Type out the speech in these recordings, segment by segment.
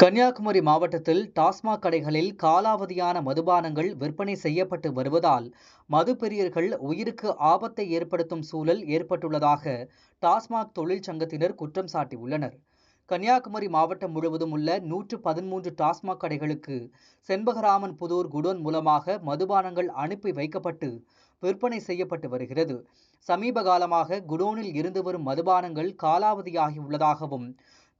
கன்னியாகுமரி மாவட்டத்தில் டாஸ்மாக் கடைகளில் காலாவதியான மதுபானங்கள் விற்பனை செய்யப்பட்டு வருவதால் மதுப்பிரியர்கள் உயிருக்கு ஆபத்தை ஏற்படுத்தும் சூழல் ஏற்பட்டுள்ளதாக டாஸ்மாக் தொழிற்சங்கத்தினர் குற்றம் சாட்டியுள்ளனர். கன்னியாகுமரி மாவட்டம் முழுவதும் உள்ள 113 டாஸ்மாக் கடைகளுக்கு செண்பகராமன் புதூர் குடோன் மூலமாக மதுபானங்கள் அனுப்பி வைக்கப்பட்டு விற்பனை செய்யப்பட்டு வருகிறது. சமீப காலமாக குடோனில் இருந்து வரும் மதுபானங்கள் காலாவதியாகியுள்ளதாகவும்,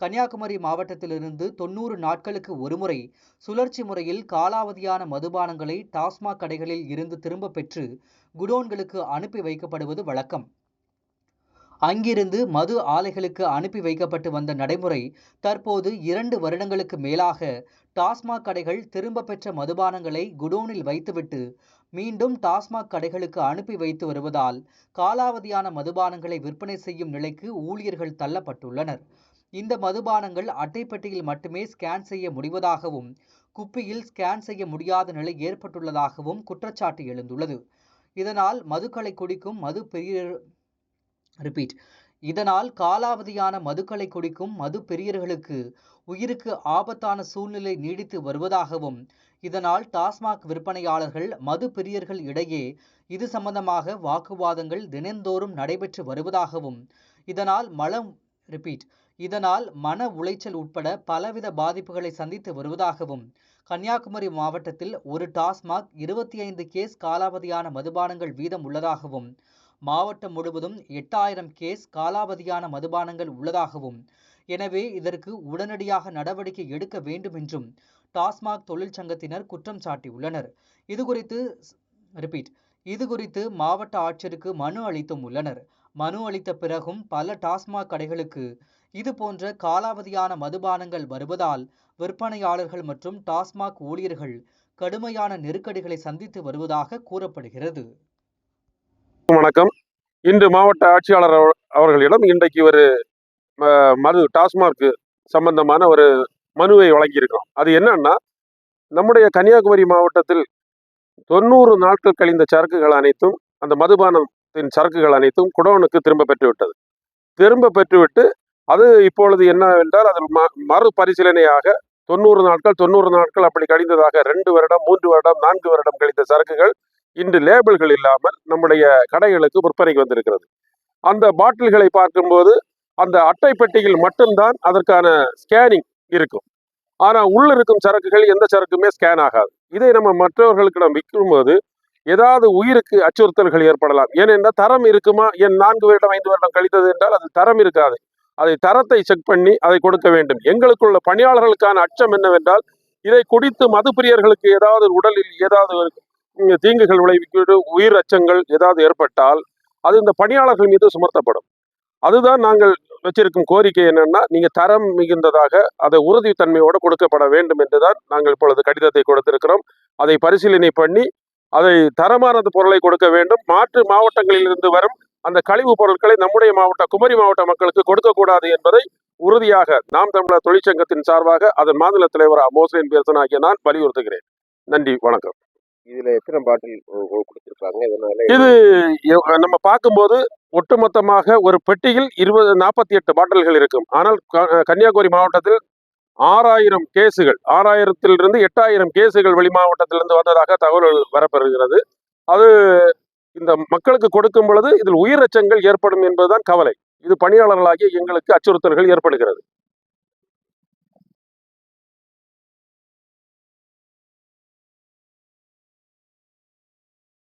கன்னியாகுமரி மாவட்டத்திலிருந்து 90 நாட்களுக்கு ஒருமுறை சுழற்சி முறையில் காலாவதியான மதுபானங்களை டாஸ்மாக் கடைகளில் இருந்து திரும்ப பெற்று குடோன்களுக்கு அனுப்பி வைக்கப்படுவது வழக்கம். அங்கிருந்து மது ஆலைகளுக்கு அனுப்பி வைக்கப்பட்டு வந்த நடைமுறை தற்போது 2 வருடங்களுக்கு மேலாக டாஸ்மாக் கடைகள் திரும்ப பெற்ற மதுபானங்களை குடோனில் வைத்துவிட்டு மீண்டும் டாஸ்மாக் கடைகளுக்கு அனுப்பி வைத்து வருவதால் காலாவதியான மதுபானங்களை விற்பனை செய்யும் நிலைக்கு ஊழியர்கள் தள்ளப்பட்டுள்ளனர். இந்த மதுபானங்கள் அட்டைப்பெட்டியில் மட்டுமே ஸ்கேன் செய்ய முடிவதாகவும், குப்பியில் ஸ்கேன் செய்ய முடியாத நிலை ஏற்பட்டுள்ளதாகவும் குற்றச்சாட்டு எழுந்துள்ளது. இதனால் காலாவதியான மதுக்களை குடிக்கும் மது பிரியர்களுக்கு உயிருக்கு ஆபத்தான சூழ்நிலை நீடித்து வருவதாகவும், இதனால் டாஸ்மாக் விற்பனையாளர்கள் மது பிரியர்கள் இடையே இது சம்பந்தமாக வாக்குவாதங்கள் தினந்தோறும் நடைபெற்று வருவதாகவும், இதனால் மன உளைச்சல் உட்பட பலவித பாதிப்புகளை சந்தித்து வருவதாகவும், கன்னியாகுமரி மாவட்டத்தில் ஒரு டாஸ்மாக் 25 கேஸ் காலாவதியான மதுபானங்கள் வீதம் உள்ளதாகவும், மாவட்டம் முழுவதும் 8000 கேஸ் காலாவதியான மதுபானங்கள் உள்ளதாகவும், எனவே இதற்கு உடனடியாக நடவடிக்கை எடுக்க வேண்டும் என்றும் டாஸ்மாக் தொழிற்சங்கத்தினர் குற்றம் சாட்டியுள்ளனர். இதுகுறித்து மாவட்ட ஆட்சியருக்கு மனு அளித்தும் உள்ளனர். மனு அளித்த பிறகும் பல டாஸ்மாக் கடைகளுக்கு இதுபோன்ற காலாவதியான மதுபானங்கள் வருவதால் விற்பனையாளர்கள் மற்றும் டாஸ்மாக் ஊழியர்கள் கடுமையான நெருக்கடிகளை சந்தித்து வருவதாக கூறப்படுகிறது. வணக்கம். இன்று மாவட்ட ஆட்சியாளர் அவர்களிடம் இன்றைக்கு ஒரு டாஸ்மாக் சம்பந்தமான ஒரு மனுவை வழங்கியிருக்கிறோம். அது என்னன்னா, நம்முடைய கன்னியாகுமரி மாவட்டத்தில் 90 நாட்கள் கழிந்த சரக்குகள் அனைத்தும், அந்த மதுபானத்தின் சரக்குகள் அனைத்தும் குடோனுக்கு திரும்ப பெற்றுவிட்டு அது இப்பொழுது என்னவென்றால் அதில் மறுபரிசீலனையாக 90 நாட்கள் அப்படி கழிந்ததாக 2 வருடம் 3 வருடம் 4 வருடம் கழிந்த சரக்குகள் இன்று லேபிள்கள் இல்லாமல் நம்முடைய கடைகளுக்கு விற்பனைக்கு வந்திருக்கிறது. அந்த பாட்டில்களை பார்க்கும்போது அந்த அட்டை பெட்டியில் மட்டும்தான் அதற்கான ஸ்கேனிங் இருக்கும். ஆனால் உள்ள இருக்கும் சரக்குகள் எந்த சரக்குமே ஸ்கேன் ஆகாது. இதை நம்ம மற்றவர்களுக்கு விற்கும்போது ஏதாவது உயிருக்கு அச்சுறுத்தல்கள் ஏற்படலாம். ஏனென்றால் தரம் இருக்குமா, 4 வருடம் 5 வருடம் கழித்தது என்றால் அது தரம் இருக்காது. அதை தரத்தை செக் பண்ணி அதை கொடுக்க வேண்டும். எங்களுக்குள்ள பணியாளர்களுக்கான அச்சம் என்னவென்றால், இதை குடித்து மதுப்பிரியர்களுக்கு ஏதாவது உடலில் ஏதாவது தீங்குகள் விளைவிக்க உயிர் அச்சங்கள் ஏதாவது ஏற்பட்டால் அது இந்த பணியாளர்கள் மீது சுமத்தப்படும். அதுதான் நாங்கள் வச்சிருக்கும் கோரிக்கை. என்னன்னா, நீங்க தரம் மிகுந்ததாக அதை உறுதித்தன்மையோடு கொடுக்கப்பட வேண்டும் என்றுதான் நாங்கள் இப்பொழுது கடிதத்தை கொடுத்திருக்கிறோம். அதை பரிசீலனை பண்ணி அதை தரமான பொருளை கொடுக்க வேண்டும். மாற்று மாவட்டங்களில் இருந்து வரும் அந்த கழிவு பொருட்களை நம்முடைய குமரி மாவட்ட மக்களுக்கு கொடுக்கக்கூடாது என்பதை உறுதியாக நாம் தமிழர் தொழிற்சங்கத்தின் சார்பாக அதன் மாநில தலைவர் மோசேன் பேசன் ஆகிய நான் வலியுறுத்துகிறேன். நன்றி, வணக்கம். இதுல எத்தனை பாட்டில் கொடுத்திருக்காங்க? இது நம்ம பார்க்கும்போது ஒட்டுமொத்தமாக ஒரு பெட்டியில் 48 பாட்டில்கள் இருக்கும். ஆனால் கன்னியாகுமரி மாவட்டத்தில் 6000 கேசுகள், 6000 to 8000 கேசுகள் வெளி மாவட்டத்திலிருந்து வந்ததாக தகவல் வரப்பெறுகிறது. அது இந்த மக்களுக்கு கொடுக்கும் பொழுது இதில் உயிர் அச்சங்கள் ஏற்படும் என்பதுதான் கவலை. இது பணியாளர்களாகிய எங்களுக்கு அச்சுறுத்தல்கள் ஏற்படுகிறது.